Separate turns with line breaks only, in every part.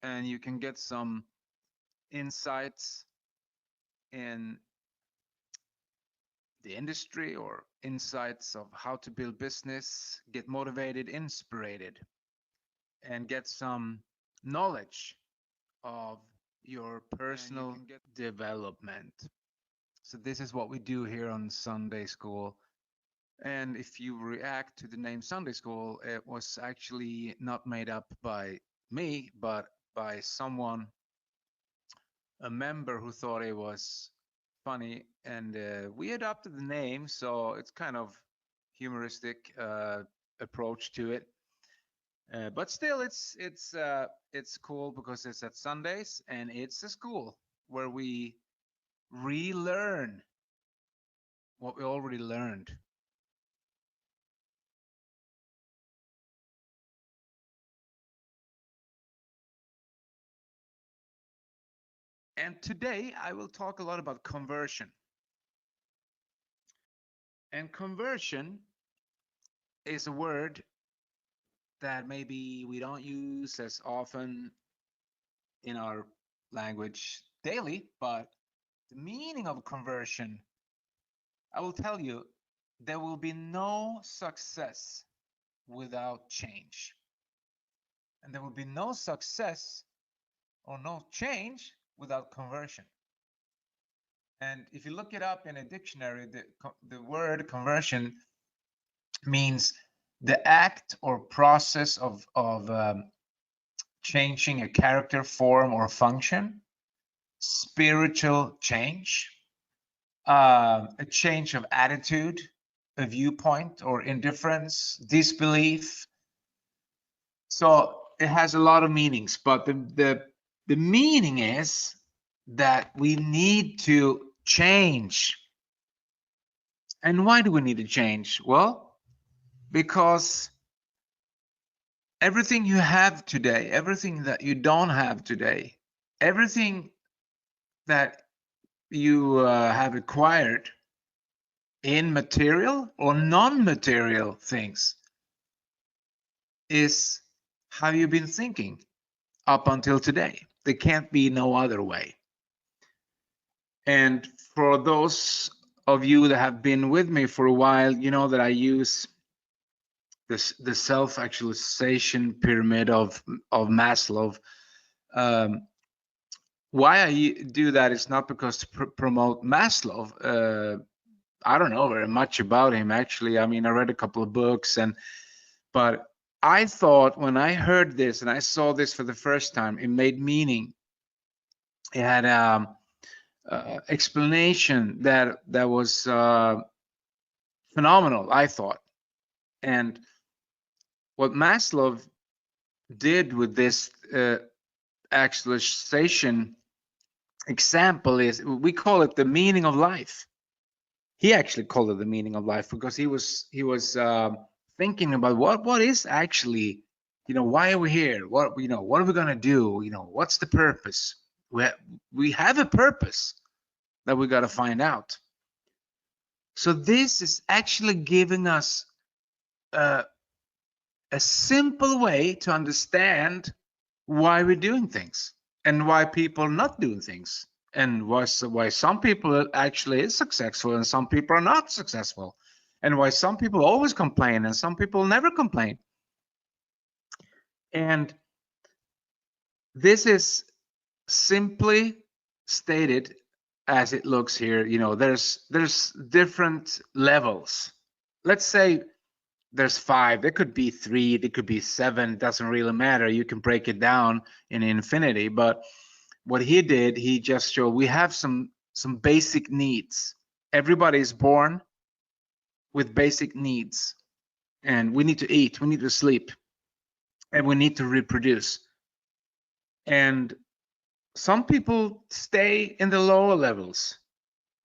and you can get some insights in the industry or insights of how to build business, get motivated, inspired, and get some knowledge of your personal development. So this is what we do here on Sunday School. And if you react to the name Sunday School, it was actually not made up by me, but by someone, a member who thought it was funny, and we adopted the name, so it's kind of humoristic approach to it. But still, it's cool because it's at Sundays, and it's a school where we relearn what we already learned. And today I will talk a lot about conversion. And conversion is a word that maybe we don't use as often in our language daily, but the meaning of conversion, I will tell you, there will be no success without change. And there will be no success or no change without conversion. And if you look it up in a dictionary, the word conversion means the act or process of changing a character, form, or function, spiritual change, a change of attitude, a viewpoint, or indifference, disbelief. So it has a lot of meanings, but the meaning is that we need to change. And why do we need to change? Well, because everything you have today, everything that you don't have today, everything that you have acquired in material or non-material things is how you've been thinking up until today. There can't be no other way. And for those of you that have been with me for a while, you know that I use the self-actualization pyramid of Maslow. Why I do that is not because to promote Maslow. I don't know very much about him, actually. I mean, I read a couple of books, but I thought when I heard this and I saw this for the first time, it made meaning. It had explanation that was phenomenal, I thought. And what Maslow did with this actualization example is, we call it the meaning of life. He actually called it the meaning of life because he was thinking about what is actually, why are we here? What are we gonna do? What's the purpose? We have a purpose that we got to find out. So this is actually giving us a simple way to understand why we're doing things and why people are not doing things, and why some people actually is successful and some people are not successful, and why some people always complain and some people never complain. And this is simply stated as it looks here. There's different levels. Let's say there's 5, there could be 3, there could be 7, doesn't really matter. You can break it down in infinity. But what he did, he just showed we have some basic needs. Everybody is born with basic needs, and we need to eat, we need to sleep, and we need to reproduce. And some people stay in the lower levels.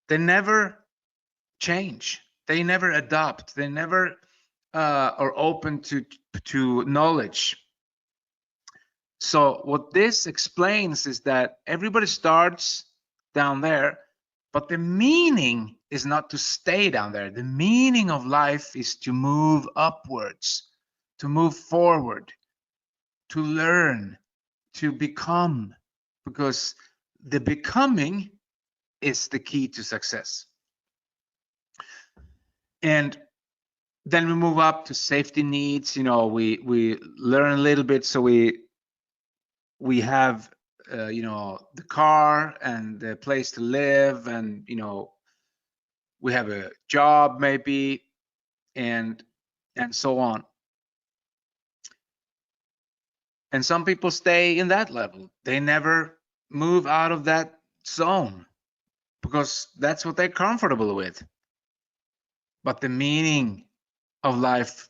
They never change, they never adopt, they never are open to knowledge. So what this explains is that everybody starts down there, but the meaning is not to stay down there. The meaning of life is to move upwards, to move forward, to learn, to become, because the becoming is the key to success. And then we move up to safety needs. We learn a little bit, so we have the car and the place to live, and we have a job maybe, and so on. And some people stay in that level. They never move out of that zone because that's what they're comfortable with. But the meaning of life,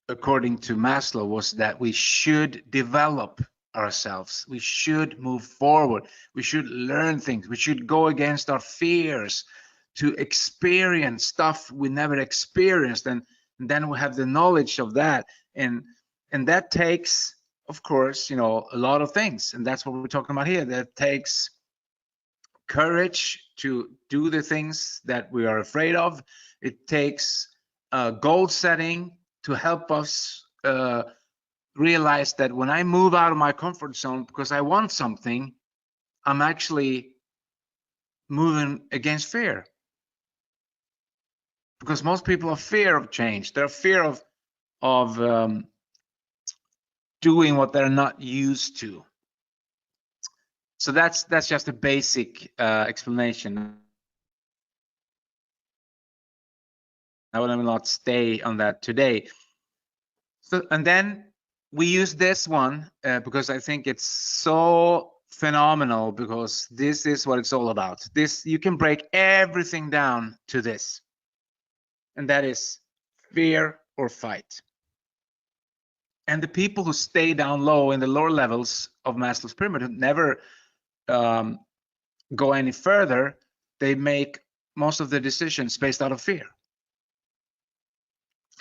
according to Maslow, was that we should develop ourselves. We should move forward. We should learn things. We should go against our fears to experience stuff we never experienced. And then we have the knowledge of that. And that takes, of course, a lot of things. And that's what we're talking about here. That takes courage to do the things that we are afraid of. It takes goal setting to help us realize that when I move out of my comfort zone because I want something, I'm actually moving against fear. Because most people are fear of change. They're fear of doing what they're not used to. So that's just a basic explanation. I will not stay on that today. So, and then we use this one because I think it's so phenomenal, because this is what it's all about. This, you can break everything down to this, and that is fear or fight. And the people who stay down low in the lower levels of Maslow's pyramid, who never go any further, they make most of the decisions based out of fear.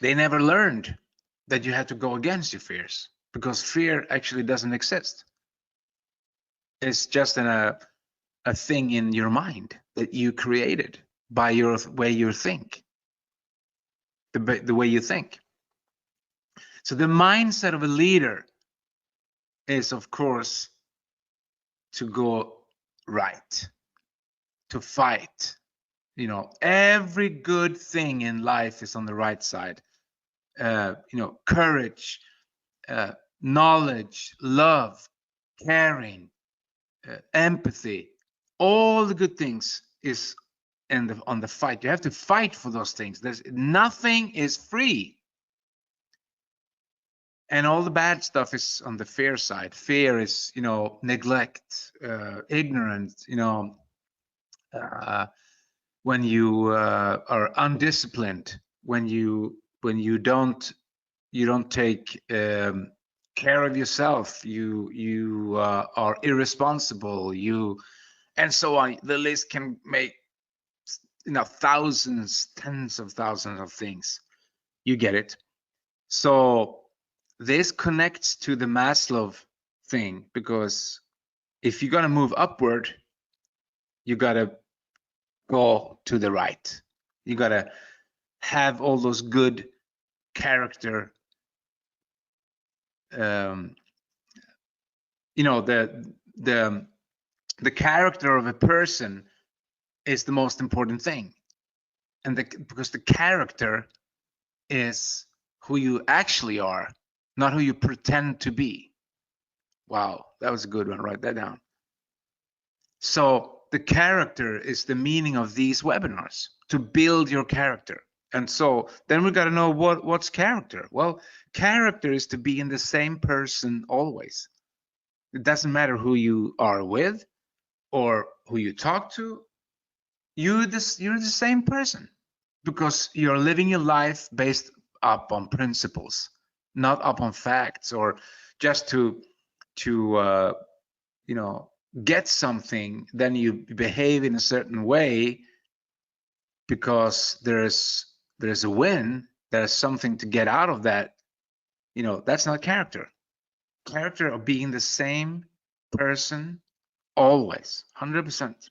They never learned that you had to go against your fears, because fear actually doesn't exist. It's just a thing in your mind that you created by your way you think, the way you think. So the mindset of a leader is, of course, to go right, to fight. Every good thing in life is on the right side. Courage, knowledge, love, caring, empathy, all the good things is on the fight. You have to fight for those things. Nothing is free. And all the bad stuff is on the fear side. Fear is, neglect, ignorance, when you are undisciplined, when you don't take care of yourself, you are irresponsible, and so on. The list can make thousands, tens of thousands of things. You get it. So this connects to the Maslow thing, because if you're going to move upward, you got to go to the right. You got to have all those good character, the character of a person is the most important thing. And because the character is who you actually are, not who you pretend to be. Wow, that was a good one. Write that down. So the character is the meaning of these webinars, to build your character. And so then we got to know what's character. Well, character is to be in the same person always. It doesn't matter who you are with or who you talk to. You're the same person, because you're living your life based upon principles, not upon facts, or just to get something. Then you behave in a certain way because there's a win, there's something to get out of that. That's not character. Character of being the same person always, 100%.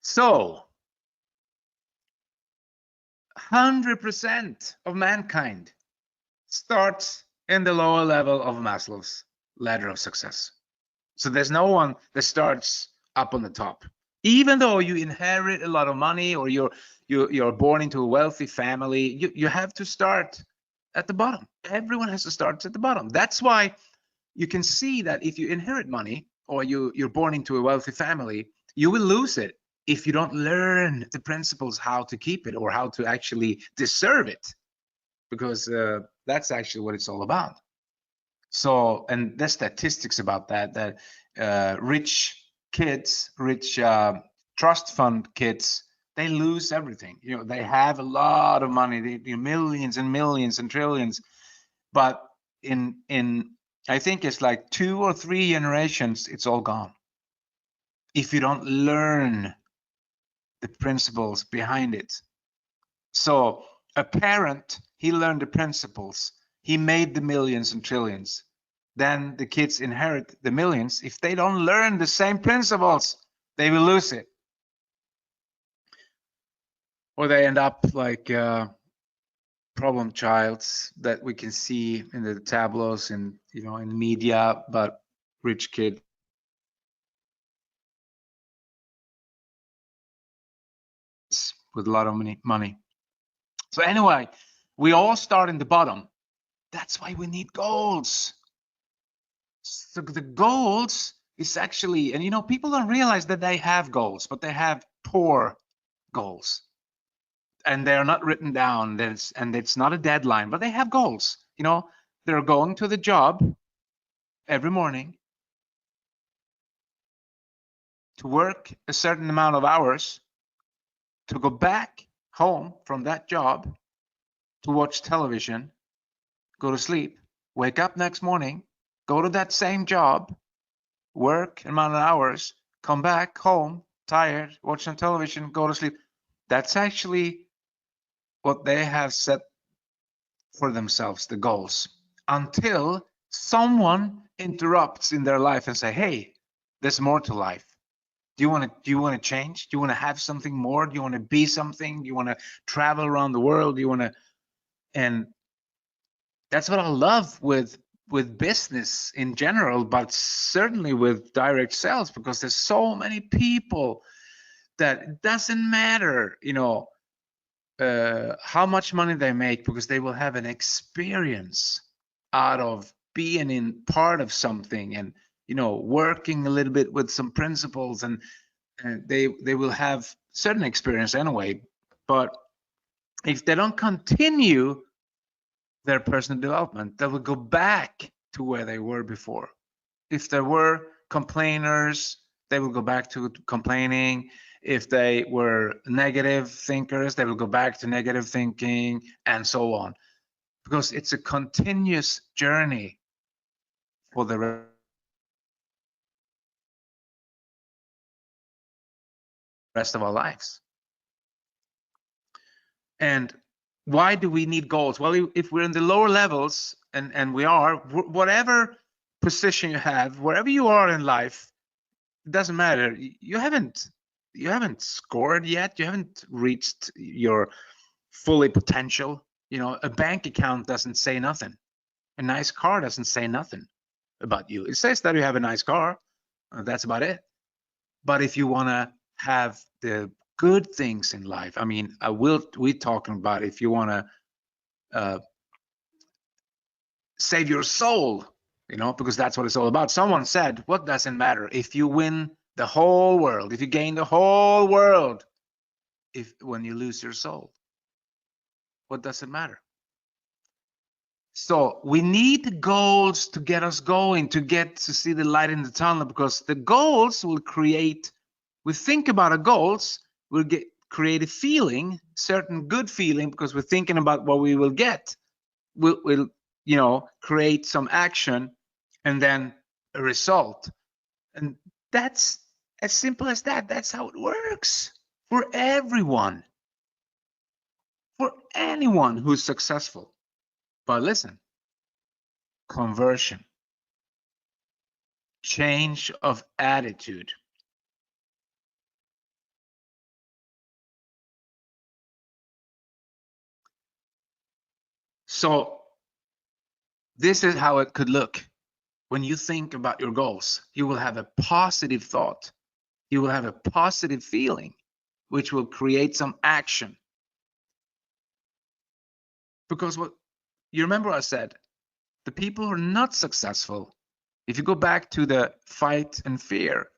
So 100% of mankind starts in the lower level of Maslow's ladder of success. So there's no one that starts up on the top. Even though you inherit a lot of money, or you're born into a wealthy family, you have to start at the bottom. Everyone has to start at the bottom. That's why you can see that if you inherit money, or you're born into a wealthy family, you will lose it if you don't learn the principles how to keep it, or how to actually deserve it, because that's actually what it's all about. So, and there's statistics about that rich kids, rich trust fund kids, they lose everything. They have a lot of money, millions and millions and trillions, but in I think it's like 2 or 3 generations, it's all gone. If you don't learn the principles behind it. So a parent, he learned the principles. He made the millions and trillions. Then the kids inherit the millions. If they don't learn the same principles, they will lose it. Or they end up like problem childs that we can see in the tableaus and in media, but rich kid with a lot of money. So anyway, we all start in the bottom. That's why we need goals. So the goals is actually, and people don't realize that they have goals, but they have poor goals. And they're not written down. And it's not a deadline, but they have goals. They're going to the job every morning to work a certain amount of hours, to go back home from that job, to watch television, go to sleep, wake up next morning, go to that same job, work amount of hours, come back home, tired, watch some television, go to sleep. That's actually what they have set for themselves, the goals, until someone interrupts in their life and say, hey, there's more to life. Do you want to change? Do you want to have something more? Do you want to be something? Do you want to travel around the world? Do you want to? And that's what I love with business in general, but certainly with direct sales, because there's so many people that it doesn't matter, how much money they make, because they will have an experience out of being in part of something, and working a little bit with some principles, and they will have certain experience anyway. But if they don't continue their personal development, they will go back to where they were before. If there were complainers, they will go back to complaining. If they were negative thinkers, they will go back to negative thinking, and so on. Because it's a continuous journey for the rest of our lives. And why do we need goals? Well, if we're in the lower levels, and we are, whatever position you have, wherever you are in life, it doesn't matter. You haven't scored yet. You haven't reached your fully potential. A bank account doesn't say nothing. A nice car doesn't say nothing about you. It says that you have a nice car. That's about it. But if you want to have the good things in life, I mean, we're talking about if you want to save your soul, because that's what it's all about. Someone said, what does it matter if you win the whole world, if you gain the whole world, when you lose your soul? What does it matter? So we need goals to get us going, to get to see the light in the tunnel, because the goals will create, we think about our goals, we'll create a feeling, certain good feeling, because we're thinking about what we will get. We'll create some action, and then a result. And that's as simple as that. That's how it works for everyone, for anyone who's successful. But listen, conversion, change of attitude, So this is how it could look. When you think about your goals, you will have a positive thought. You will have a positive feeling, which will create some action. Because what you remember I said, the people who are not successful, if you go back to the fight and fear,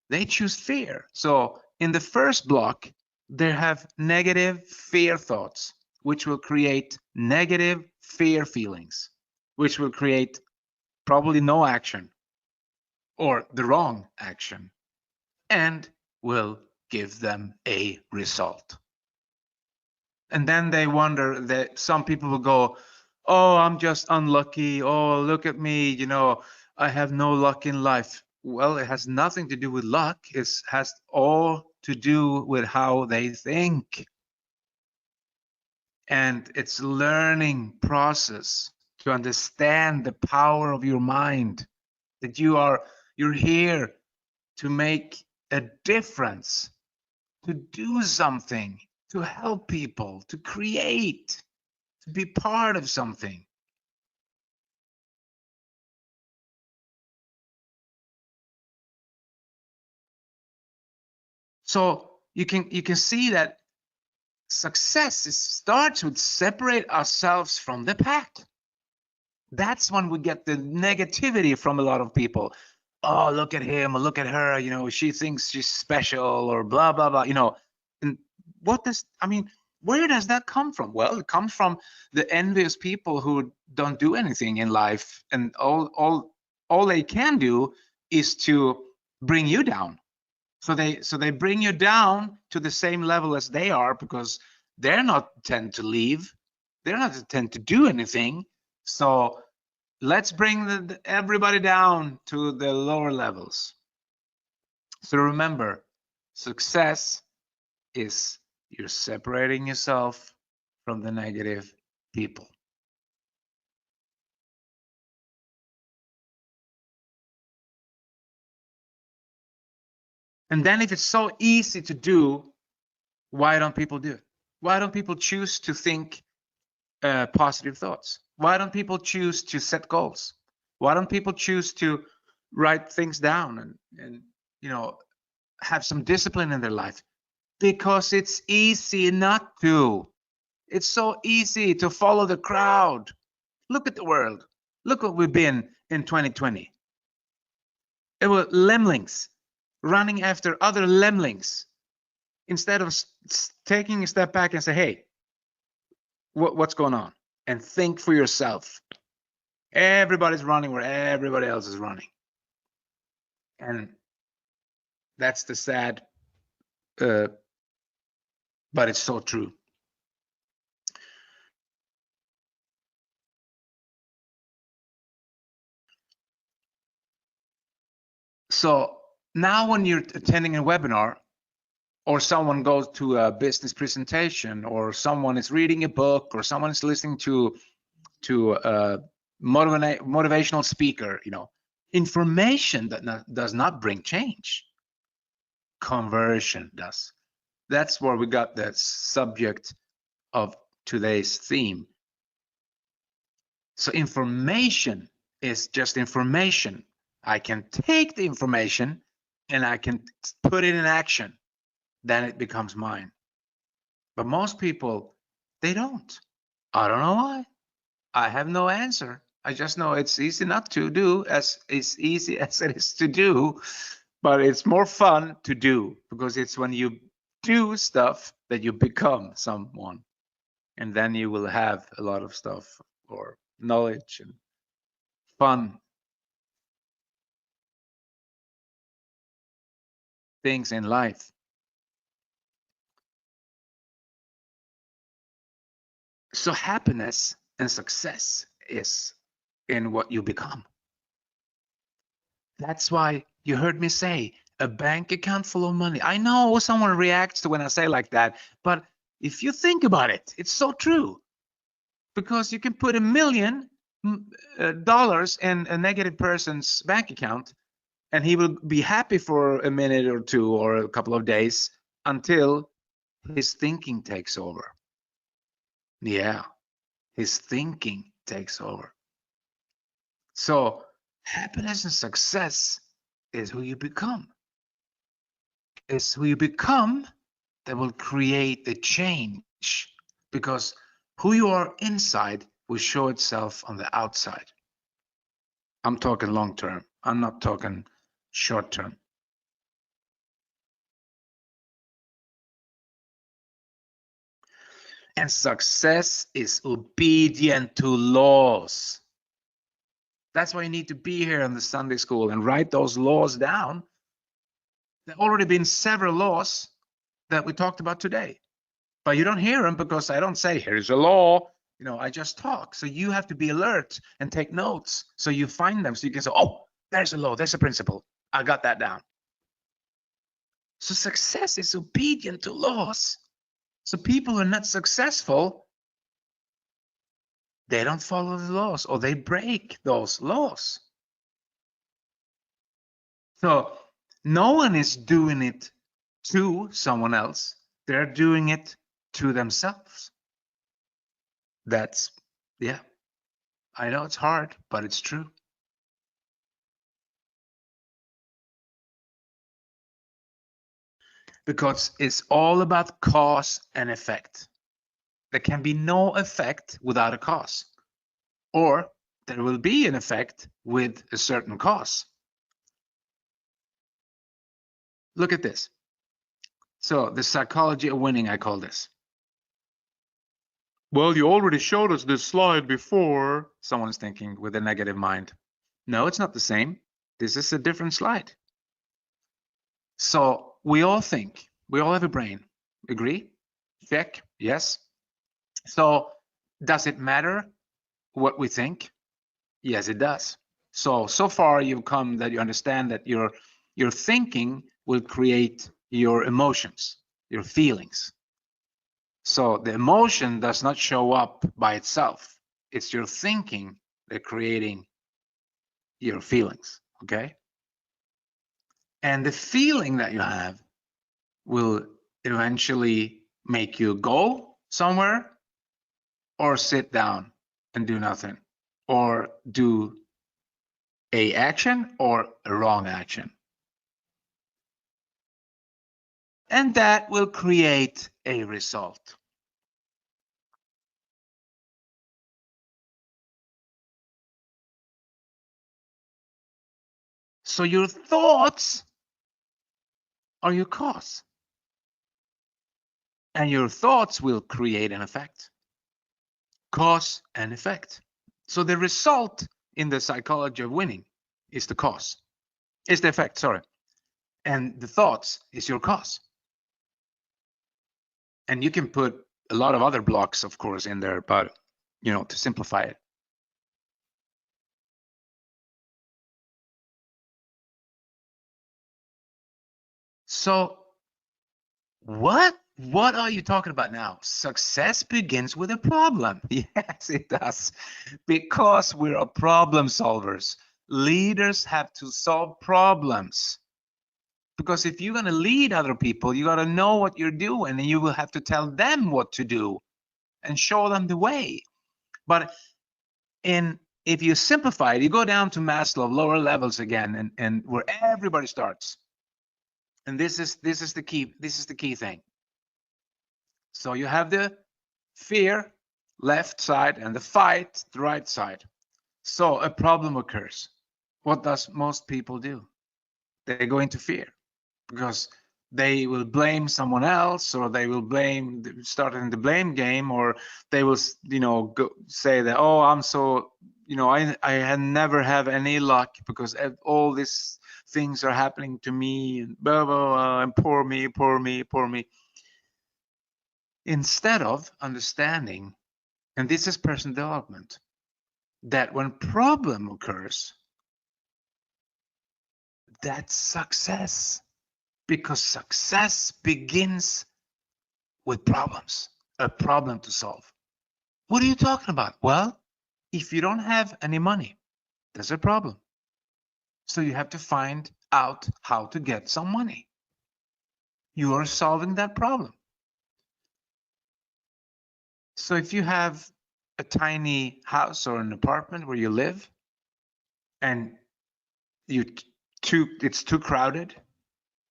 they choose fear. So in the first block, they have negative fear thoughts, which will create negative fear feelings, which will create probably no action or the wrong action, and will give them a result. And then they wonder that some people will go, oh, I'm just unlucky. Oh, look at me. I have no luck in life. Well, it has nothing to do with luck. It has all to do with how they think. And it's learning process to understand the power of your mind, that you're here to make a difference, to do something, to help people, to create, to be part of something. So you can see that success starts with separate ourselves from the pack. That's when we get the negativity from a lot of people. Oh, look at him or look at her, she thinks she's special or blah blah blah, and where does that come from? Well, it comes from the envious people who don't do anything in life, and all they can do is to bring you down. So they bring you down to the same level as they are, because they're not tend to leave, they're not tend to do anything. So let's bring everybody down to the lower levels. So remember, success is you're separating yourself from the negative people. And then if it's so easy to do, why don't people do it? Why don't people choose to think positive thoughts? Why don't people choose to set goals? Why don't people choose to write things down and have some discipline in their life? Because it's easy not to. It's so easy to follow the crowd. Look at the world. Look what we've been in 2020. It was lemlings running after other lemlings instead of taking a step back and say, hey, what's going on? And think for yourself. Everybody's running where everybody else is running. And that's the sad, but it's so true. So now when you're attending a webinar, or someone goes to a business presentation, or someone is reading a book, or someone is listening to a motivational speaker, information that does not bring change. Conversion does. That's where we got the subject of today's theme. So information is just information. I can take the information and I can put it in action. Then it becomes mine. But most people, they don't. I don't know why. I have no answer. I just know it's easy not to do as it's easy as it is to do, but it's more fun to do, because it's when you do stuff that you become someone, and then you will have a lot of stuff or knowledge and fun things in life. So happiness and success is in what you become. That's why you heard me say a bank account full of money. I know someone reacts to when I say like that, but if you think about it, it's so true. Because you can put $1 million in a negative person's bank account, and he will be happy for a minute or two or a couple of days until his thinking takes over. Yeah. his thinking takes over. So happiness and success is who you become. It's who you become that will create the change, because who you are inside will show itself on the outside. I'm talking long term. I'm not talking short term. And success is obedient to laws. That's why you need to be here in the Sunday school and write those laws down. There have already been several laws that we talked about today, but you don't hear them because I don't say, here's a law. I just talk. So you have to be alert and take notes so you find them so you can say, oh, there's a law, there's a principle. I got that down. So success is obedient to laws. So people who are not successful, they don't follow the laws or they break those laws. So no one is doing it to someone else. They're doing it to themselves. That's, yeah, I know it's hard, but it's true. Because it's all about cause and effect. There can be no effect without a cause, or there will be an effect with a certain cause. Look at this. So the psychology of winning, I call this. Well, you already showed us this slide before. Someone is thinking with a negative mind. No, it's not the same. This is a different slide. So we all think, we all have a brain. Agree? Check. Yes. So does it matter what we think? Yes, it does. So far you've come that you understand that your thinking will create your emotions, your feelings. So the emotion does not show up by itself. It's your thinking that creating your feelings, okay? And the feeling that you have will eventually make you go somewhere or sit down and do nothing, or do a action or a wrong action. And that will create a result. So your thoughts are your cause. And your thoughts will create an effect. Cause and effect. So the result in the psychology of winning is the cause. Is the effect, sorry. And the thoughts is your cause. And you can put a lot of other blocks, of course, in there, but to simplify it. So what are you talking about now? Success begins with a problem. Yes, it does. Because we're problem solvers. Leaders have to solve problems. Because if you're going to lead other people, you got to know what you're doing, and you will have to tell them what to do and show them the way. But if you simplify it, you go down to Maslow, lower levels again, and where everybody starts. And this is the key thing. So you have the fear, left side, and the fight, the right side. So a problem occurs. What does most people do? They go into fear because they will blame someone else, or they will start in the blame game, or they will, say that, oh, I'm so, I never have any luck because all these things are happening to me, and blah, blah, blah, and poor me, poor me, poor me. Instead of understanding, and this is personal development, that when problem occurs, that's success, because success begins with problems, a problem to solve. What are you talking about? Well, if you don't have any money, there's a problem. So you have to find out how to get some money. You are solving that problem. So if you have a tiny house or an apartment where you live, and it's too crowded,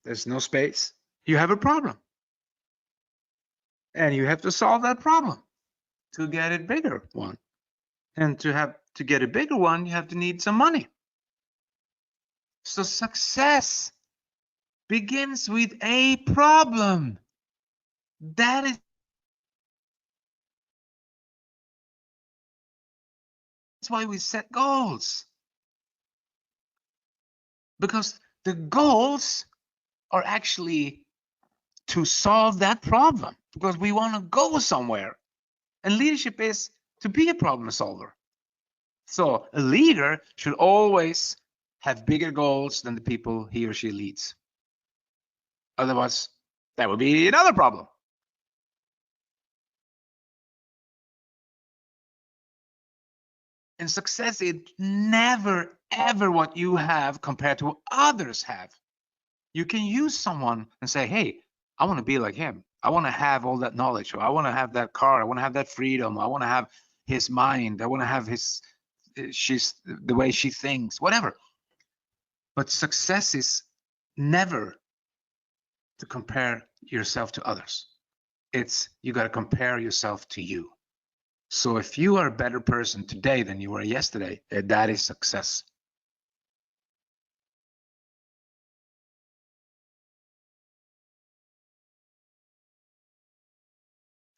there's no space, you have a problem. And you have to solve that problem to get a bigger one. And to get a bigger one, you have to need some money. So success begins with a problem. That is why we set goals. Because the goals are actually to solve that problem, because we want to go somewhere. And leadership is to be a problem solver. So a leader should always have bigger goals than the people he or she leads. Otherwise, that would be another problem. And success is never, ever what you have compared to what others have. You can use someone and say, hey, I want to be like him. I want to have all that knowledge. Or I want to have that car. I want to have that freedom. I want to have his mind. I want to have she's the way she thinks, whatever. But success is never to compare yourself to others. It's you got to compare yourself to you. So if you are a better person today than you were yesterday, that is success.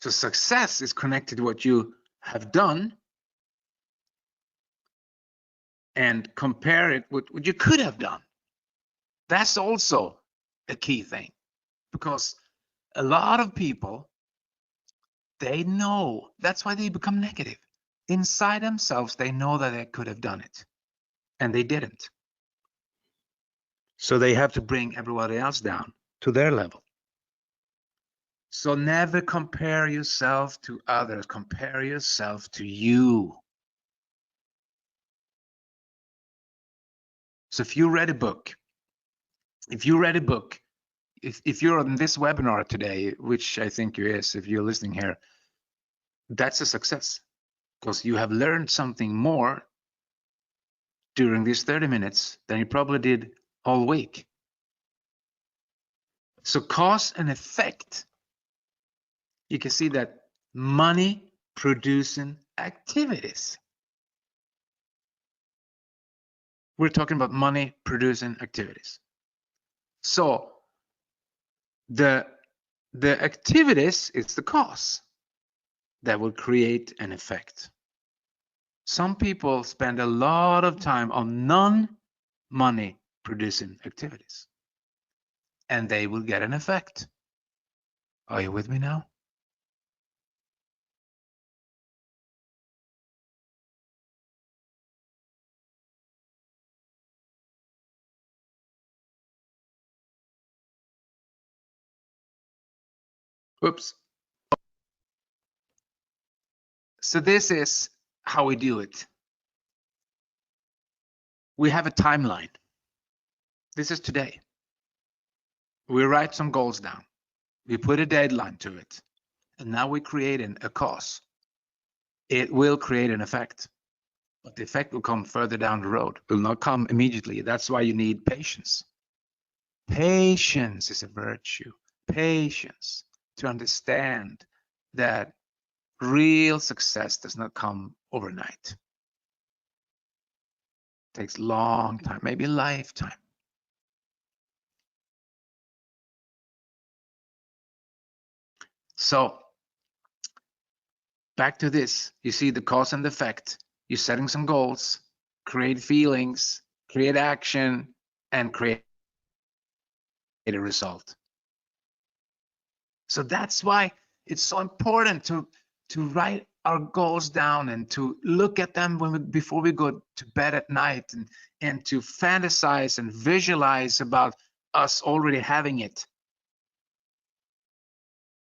So success is connected to what you have done, and compare it with what you could have done. That's also a key thing, because a lot of people, they know, that's why they become negative. Inside themselves, they know that they could have done it, and they didn't. So they have to bring everybody else down to their level. So never compare yourself to others. Compare yourself to you. So if you read a book, if you're on this webinar today, which I think you is, if you're listening here, that's a success, because you have learned something more during these 30 minutes than you probably did all week. So cause and effect, you can see that money producing activities. We're talking about money producing activities. So the activities is the cause that will create an effect. Some people spend a lot of time on non-money producing activities, and they will get an effect. Are you with me now? Oops. So this is how we do it. We have a timeline. This is today. We write some goals down. We put a deadline to it. And now we create a cause. It will create an effect, but the effect will come further down the road. It will not come immediately. That's why you need patience. Patience is a virtue. Patience to understand that real success does not come overnight. It takes a long time, maybe a lifetime. So back to this, you see the cause and effect. You're setting some goals, create feelings, create action, and create a result. So that's why it's so important to write our goals down and to look at them before we go to bed at night, and to fantasize and visualize about us already having it,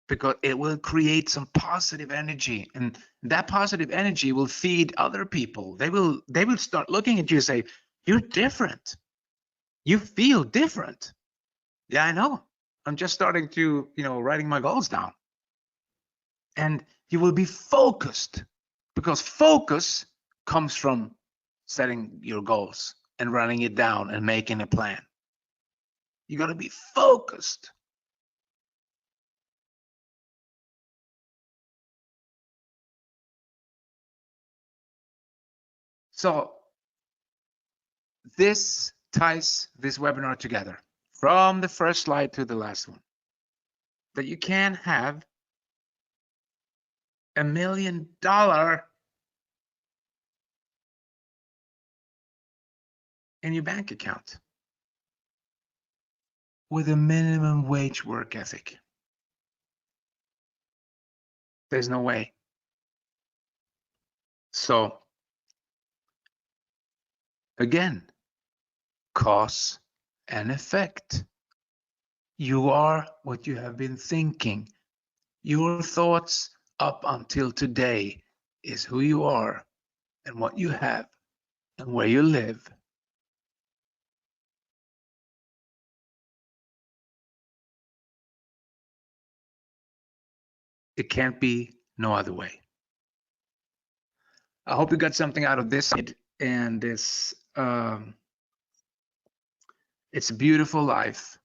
because it will create some positive energy, and that positive energy will feed other people. They will start looking at you and say, you're different, you feel different. Yeah, I know, I'm just starting to writing my goals down. And you will be focused Because focus comes from setting your goals and running it down and making a plan. You got to be focused. So this ties this webinar together from the first slide to the last one. That you can have $1 million in your bank account with a minimum wage work ethic. There's no way. So again, cause and effect. You are what you have been thinking. Your thoughts up until today is who you are and what you have and where you live. It can't be no other way. I hope you got something out of this and this. It's a beautiful life.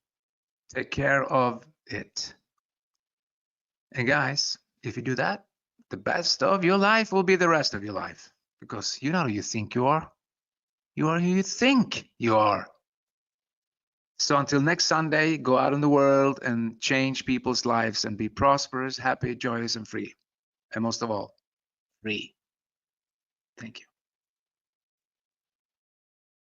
Take care of it. And guys, if you do that, the best of your life will be the rest of your life, because you know who you think you are. You are who you think you are. So until next Sunday, go out in the world and change people's lives and be prosperous, happy, joyous, and free. And most of all, free. Thank you.